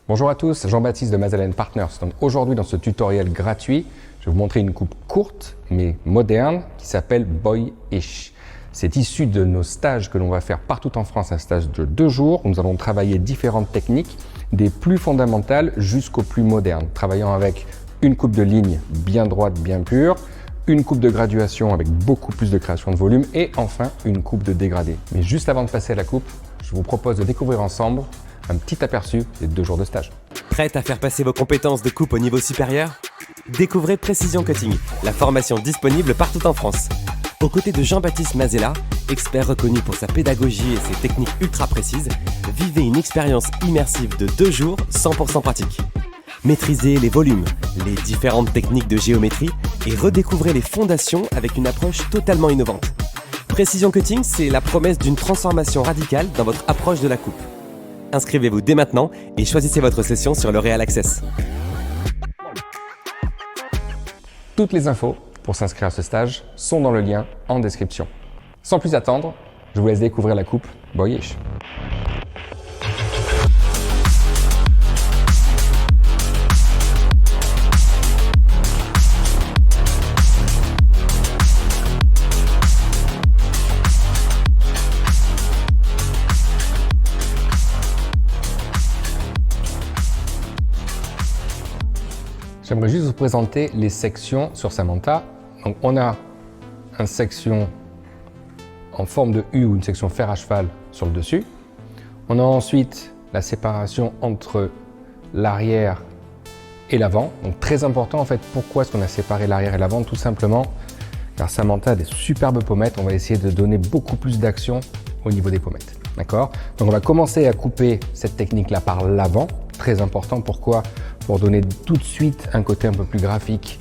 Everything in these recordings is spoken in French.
Bonjour à tous, Jean-Baptiste de Mazelen Partners. Donc aujourd'hui dans ce tutoriel gratuit, je vais vous montrer une coupe courte mais moderne qui s'appelle Boyish. C'est issu de nos stages que l'on va faire partout en France, un stage de 2 jours où nous allons travailler différentes techniques, des plus fondamentales jusqu'aux plus modernes, travaillant avec une coupe de ligne bien droite, bien pure, une coupe de graduation avec beaucoup plus de création de volume et enfin une coupe de dégradé. Mais juste avant de passer à la coupe, je vous propose de découvrir ensemble un petit aperçu des 2 jours de stage. Prête à faire passer vos compétences de coupe au niveau supérieur? Découvrez Precision Cutting, la formation disponible partout en France. Aux côtés de Jean-Baptiste Mazella, expert reconnu pour sa pédagogie et ses techniques ultra précises, vivez une expérience immersive de 2 jours 100% pratique. Maîtrisez les volumes, les différentes techniques de géométrie et redécouvrez les fondations avec une approche totalement innovante. Precision Cutting, c'est la promesse d'une transformation radicale dans votre approche de la coupe. Inscrivez-vous dès maintenant et choisissez votre session sur L'Oréal Access. Toutes les infos pour s'inscrire à ce stage sont dans le lien en description. Sans plus attendre, je vous laisse découvrir la coupe Boyish. J'aimerais juste vous présenter les sections sur Samantha. Donc on a une section en forme de U ou une section fer à cheval sur le dessus. On a ensuite la séparation entre l'arrière et l'avant. Donc très important en fait, pourquoi est-ce qu'on a séparé l'arrière et l'avant? Tout simplement car Samantha a des superbes pommettes. On va essayer de donner beaucoup plus d'action au niveau des pommettes. D'accord? Donc on va commencer à couper cette technique-là par l'avant. Très important, pourquoi? Pour donner tout de suite un côté un peu plus graphique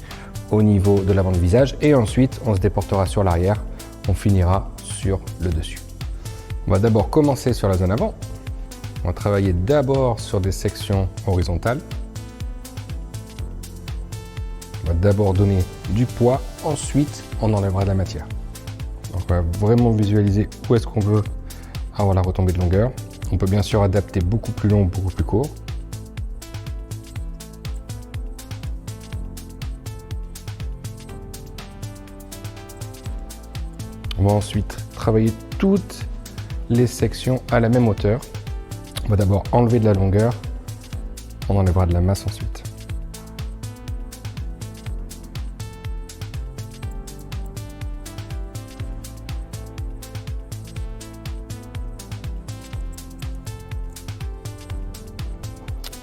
au niveau de l'avant du visage et ensuite on se déportera sur l'arrière, on finira sur le dessus. On va d'abord commencer sur la zone avant. On va travailler d'abord sur des sections horizontales. On va d'abord donner du poids, ensuite on enlèvera de la matière. Donc on va vraiment visualiser où est-ce qu'on veut avoir la retombée de longueur. On peut bien sûr adapter beaucoup plus long, beaucoup plus court. On va ensuite travailler toutes les sections à la même hauteur. On va d'abord enlever de la longueur, on enlèvera de la masse ensuite.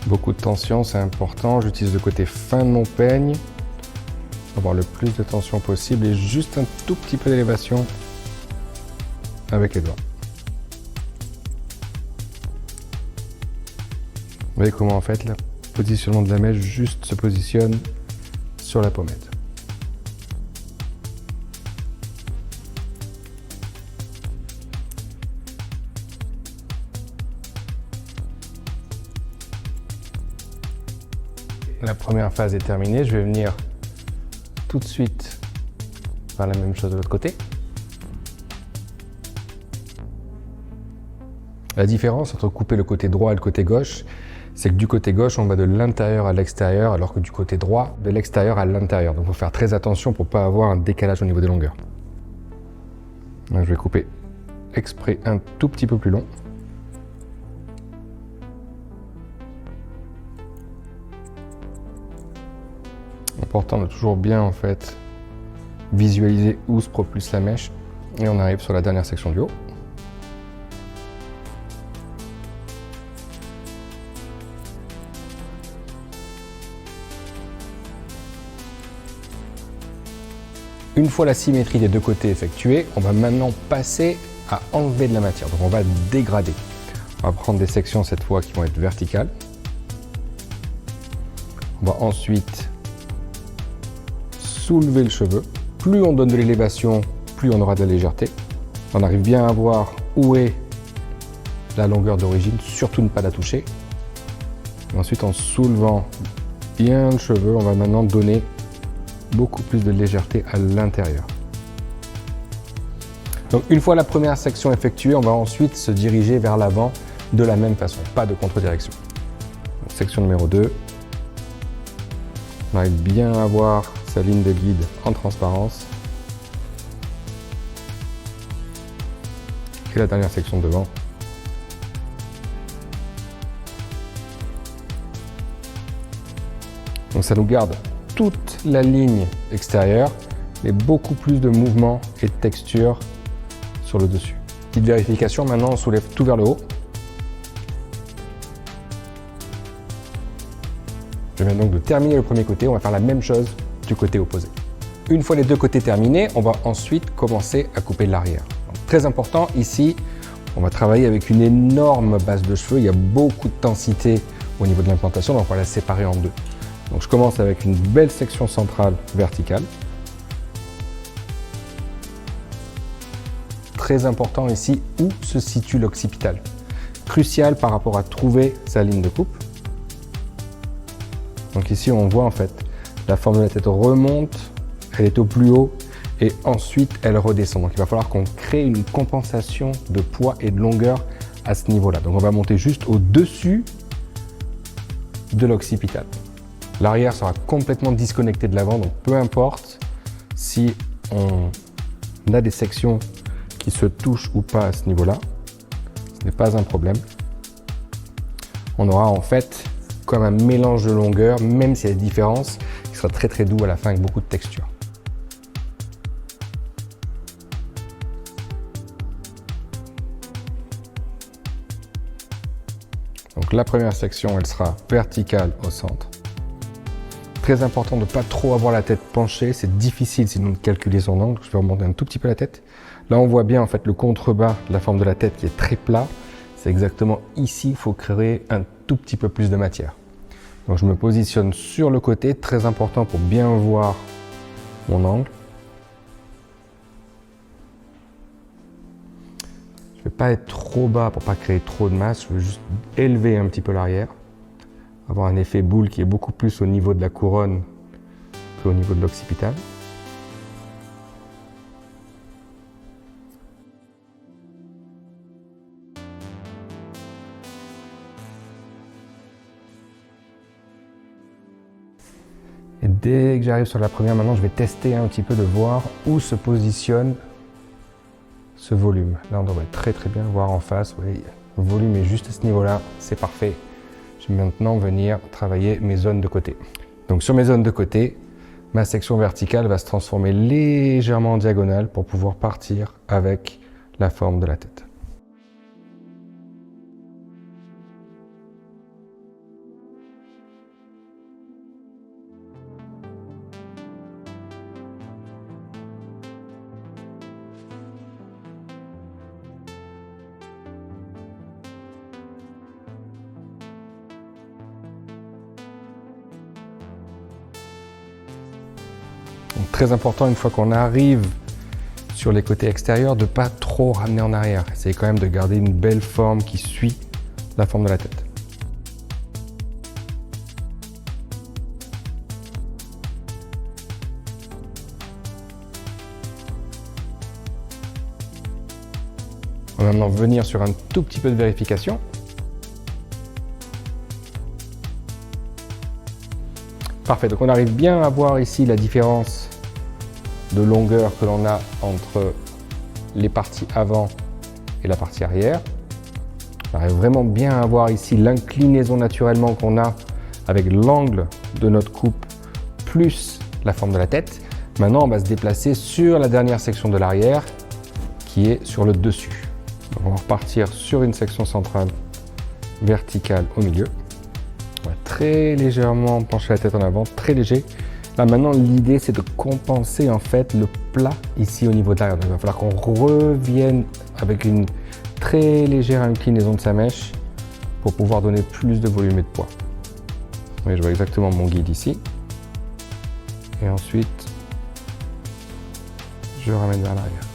Beaucoup de tension, c'est important. J'utilise le côté fin de mon peigne pour avoir le plus de tension possible et juste un tout petit peu d'élévation avec les doigts. Vous voyez comment en fait le positionnement de la mèche juste se positionne sur la pommette. La première phase est terminée, je vais venir tout de suite faire la même chose de l'autre côté. La différence entre couper le côté droit et le côté gauche, c'est que du côté gauche, on va de l'intérieur à l'extérieur, alors que du côté droit, de l'extérieur à l'intérieur. Donc il faut faire très attention pour ne pas avoir un décalage au niveau des longueurs. Donc, je vais couper exprès un tout petit peu plus long. Important de toujours bien en fait visualiser où se propulse la mèche et on arrive sur la dernière section du haut. Une fois la symétrie des 2 côtés effectuée, on va maintenant passer à enlever de la matière. Donc on va dégrader. On va prendre des sections cette fois qui vont être verticales. On va ensuite soulever le cheveu. Plus on donne de l'élévation, plus on aura de la légèreté. On arrive bien à voir où est la longueur d'origine, surtout ne pas la toucher. Et ensuite, en soulevant bien le cheveu, on va maintenant donner beaucoup plus de légèreté à l'intérieur. Donc une fois la première section effectuée, on va ensuite se diriger vers l'avant de la même façon, pas de contre-direction. section numéro 2. On arrive bien à voir sa ligne de guide en transparence. Et la dernière section devant. Donc ça nous garde toute la ligne extérieure, mais beaucoup plus de mouvement et de texture sur le dessus. Petite vérification, maintenant on soulève tout vers le haut. Je viens donc de terminer le premier côté, on va faire la même chose du côté opposé. Une fois les deux côtés terminés, on va ensuite commencer à couper l'arrière. Très important, ici, on va travailler avec une énorme base de cheveux, il y a beaucoup de densité au niveau de l'implantation, donc on va la séparer en deux. Donc je commence avec une belle section centrale verticale. Très important ici, où se situe l'occipital. Crucial par rapport à trouver sa ligne de coupe. Donc ici on voit en fait la forme de la tête remonte, elle est au plus haut et ensuite elle redescend. Donc il va falloir qu'on crée une compensation de poids et de longueur à ce niveau-là. Donc on va monter juste au-dessus de l'occipital. L'arrière sera complètement disconnecté de l'avant, donc peu importe si on a des sections qui se touchent ou pas à ce niveau-là, ce n'est pas un problème. On aura en fait comme un mélange de longueur, même s'il y a des différences, qui sera très très doux à la fin avec beaucoup de texture. Donc la première section, elle sera verticale au centre. Très important de ne pas trop avoir la tête penchée, c'est difficile sinon de calculer son angle. Je vais remonter un tout petit peu la tête. Là on voit bien en fait le contrebas de la forme de la tête qui est très plat. C'est exactement ici, il faut créer un tout petit peu plus de matière. Donc je me positionne sur le côté, très important pour bien voir mon angle. Je ne vais pas être trop bas pour ne pas créer trop de masse, je veux juste élever un petit peu l'arrière. Avoir un effet boule qui est beaucoup plus au niveau de la couronne qu'au niveau de l'occipital. Et dès que j'arrive sur la première, maintenant je vais tester un petit peu de voir où se positionne ce volume. Là on devrait très très bien voir en face, oui, le volume est juste à ce niveau-là, c'est parfait. Je vais maintenant venir travailler mes zones de côté. Donc sur mes zones de côté, ma section verticale va se transformer légèrement en diagonale pour pouvoir partir avec la forme de la tête. Donc, très important, une fois qu'on arrive sur les côtés extérieurs, de ne pas trop ramener en arrière. Essayez quand même de garder une belle forme qui suit la forme de la tête. On va maintenant venir sur un tout petit peu de vérification. Parfait, donc on arrive bien à voir ici la différence de longueur que l'on a entre les parties avant et la partie arrière. On arrive vraiment bien à voir ici l'inclinaison naturellement qu'on a avec l'angle de notre coupe plus la forme de la tête. Maintenant, on va se déplacer sur la dernière section de l'arrière qui est sur le dessus. Donc on va repartir sur une section centrale verticale au milieu. On va très légèrement pencher la tête en avant, très léger. Là maintenant, l'idée c'est de compenser en fait le plat ici au niveau de l'arrière. Donc il va falloir qu'on revienne avec une très légère inclinaison de sa mèche pour pouvoir donner plus de volume et de poids. Oui, je vois exactement mon guide ici. Et ensuite, je ramène vers l'arrière.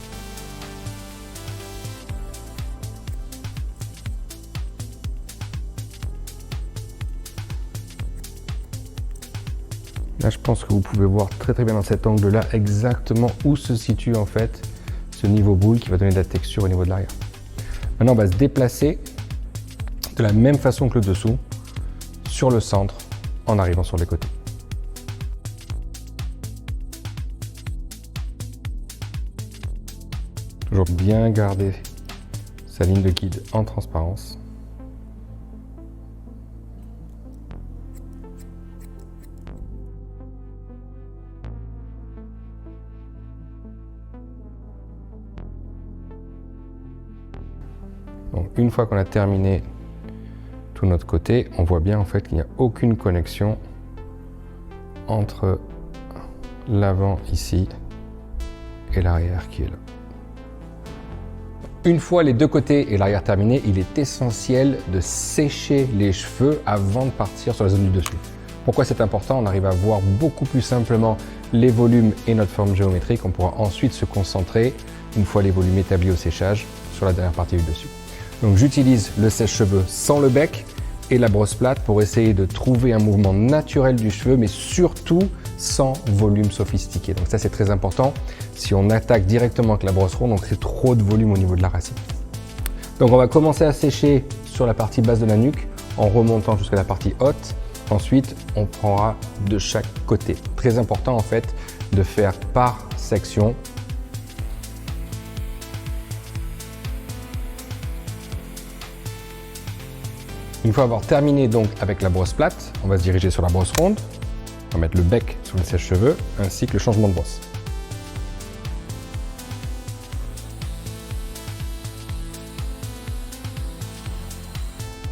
Là, je pense que vous pouvez voir très très bien dans cet angle-là exactement où se situe en fait ce niveau boule qui va donner de la texture au niveau de l'arrière. Maintenant, on va se déplacer de la même façon que le dessous sur le centre en arrivant sur les côtés. Toujours bien garder sa ligne de guide en transparence. Donc, une fois qu'on a terminé tout notre côté, on voit bien en fait qu'il n'y a aucune connexion entre l'avant ici et l'arrière qui est là. Une fois les deux côtés et l'arrière terminés, il est essentiel de sécher les cheveux avant de partir sur la zone du dessus. Pourquoi c'est important? On arrive à voir beaucoup plus simplement les volumes et notre forme géométrique. On pourra ensuite se concentrer, une fois les volumes établis au séchage, sur la dernière partie du dessus. Donc j'utilise le sèche-cheveux sans le bec et la brosse plate pour essayer de trouver un mouvement naturel du cheveu, mais surtout sans volume sophistiqué. Donc ça c'est très important. Si on attaque directement avec la brosse ronde, on crée trop de volume au niveau de la racine. Donc on va commencer à sécher sur la partie basse de la nuque en remontant jusqu'à la partie haute. Ensuite, on prendra de chaque côté. Très important en fait de faire par section. Une fois avoir terminé donc avec la brosse plate, on va se diriger sur la brosse ronde. On va mettre le bec sur le sèche-cheveux ainsi que le changement de brosse.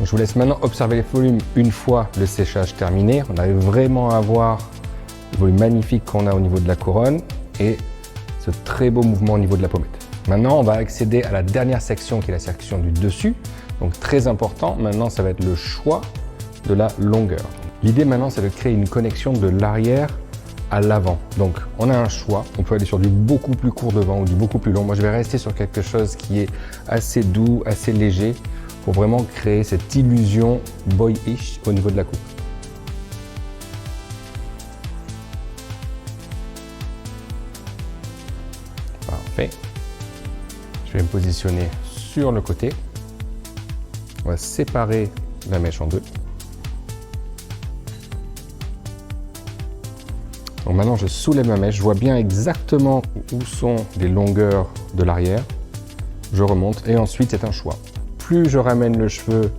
Je vous laisse maintenant observer les volumes une fois le séchage terminé. On arrive vraiment à voir le volume magnifique qu'on a au niveau de la couronne et ce très beau mouvement au niveau de la pommette. Maintenant, on va accéder à la dernière section qui est la section du dessus. Donc très important, maintenant ça va être le choix de la longueur. L'idée maintenant c'est de créer une connexion de l'arrière à l'avant. Donc on a un choix, on peut aller sur du beaucoup plus court devant ou du beaucoup plus long. Moi je vais rester sur quelque chose qui est assez doux, assez léger pour vraiment créer cette illusion boyish au niveau de la coupe. Parfait. Je vais me positionner sur le côté. On va séparer la mèche en deux. Donc maintenant, je soulève ma mèche, je vois bien exactement où sont les longueurs de l'arrière. Je remonte et ensuite, c'est un choix. Plus je ramène le cheveu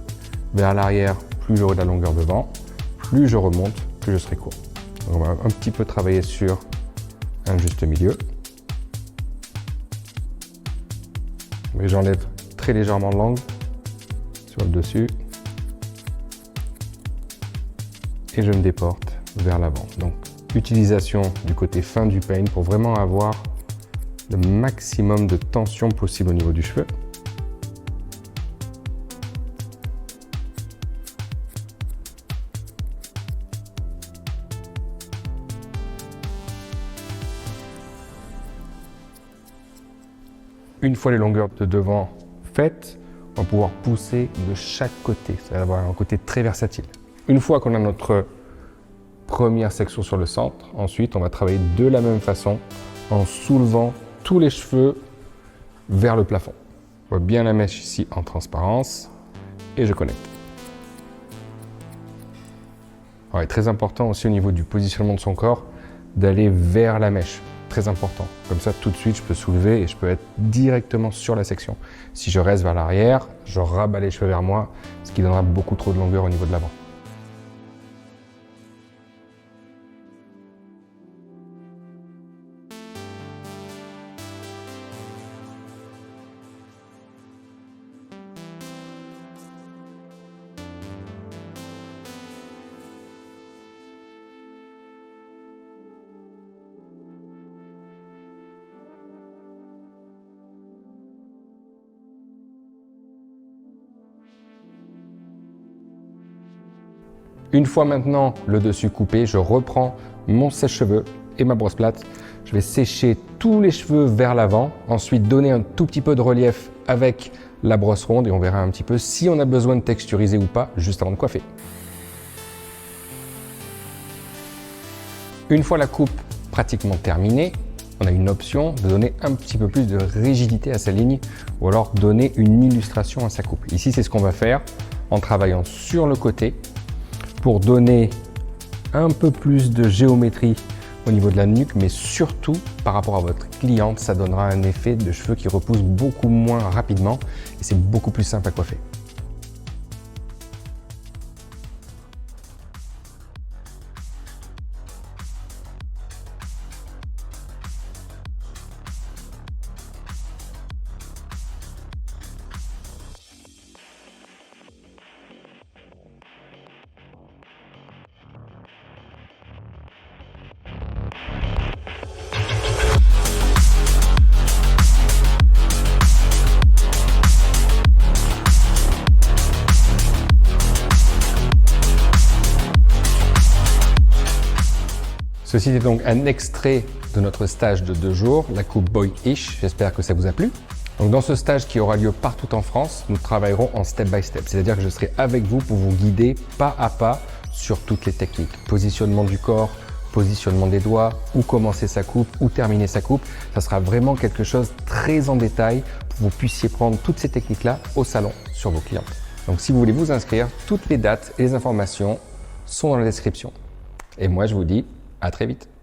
vers l'arrière, plus j'aurai de la longueur devant. Plus je remonte, plus je serai court. Donc on va un petit peu travailler sur un juste milieu. Mais j'enlève très légèrement l'angle sur le dessus et je me déporte vers l'avant. Donc utilisation du côté fin du peigne pour vraiment avoir le maximum de tension possible au niveau du cheveu. Une fois les longueurs de devant faites, on va pouvoir pousser de chaque côté, ça va avoir un côté très versatile. Une fois qu'on a notre première section sur le centre, ensuite on va travailler de la même façon en soulevant tous les cheveux vers le plafond. On voit bien la mèche ici en transparence et je connecte. Alors, il est très important aussi au niveau du positionnement de son corps d'aller vers la mèche. Très important. Comme ça, tout de suite, je peux soulever et je peux être directement sur la section. Si je reste vers l'arrière, je rabats les cheveux vers moi, ce qui donnera beaucoup trop de longueur au niveau de l'avant. Une fois maintenant le dessus coupé, je reprends mon sèche-cheveux et ma brosse plate. Je vais sécher tous les cheveux vers l'avant, ensuite donner un tout petit peu de relief avec la brosse ronde et on verra un petit peu si on a besoin de texturiser ou pas juste avant de coiffer. Une fois la coupe pratiquement terminée, on a une option de donner un petit peu plus de rigidité à sa ligne ou alors donner une illustration à sa coupe. Ici, c'est ce qu'on va faire en travaillant sur le côté pour donner un peu plus de géométrie au niveau de la nuque, mais surtout par rapport à votre cliente, ça donnera un effet de cheveux qui repoussent beaucoup moins rapidement et c'est beaucoup plus simple à coiffer. Ceci est donc un extrait de notre stage de 2 jours, la coupe Boyish. J'espère que ça vous a plu. Donc dans ce stage qui aura lieu partout en France, nous travaillerons en step by step. C'est-à-dire que je serai avec vous pour vous guider pas à pas sur toutes les techniques. Positionnement du corps, positionnement des doigts, où commencer sa coupe, où terminer sa coupe. Ça sera vraiment quelque chose très en détail pour que vous puissiez prendre toutes ces techniques-là au salon sur vos clientes. Donc si vous voulez vous inscrire, toutes les dates et les informations sont dans la description. Et moi je vous dis à très vite.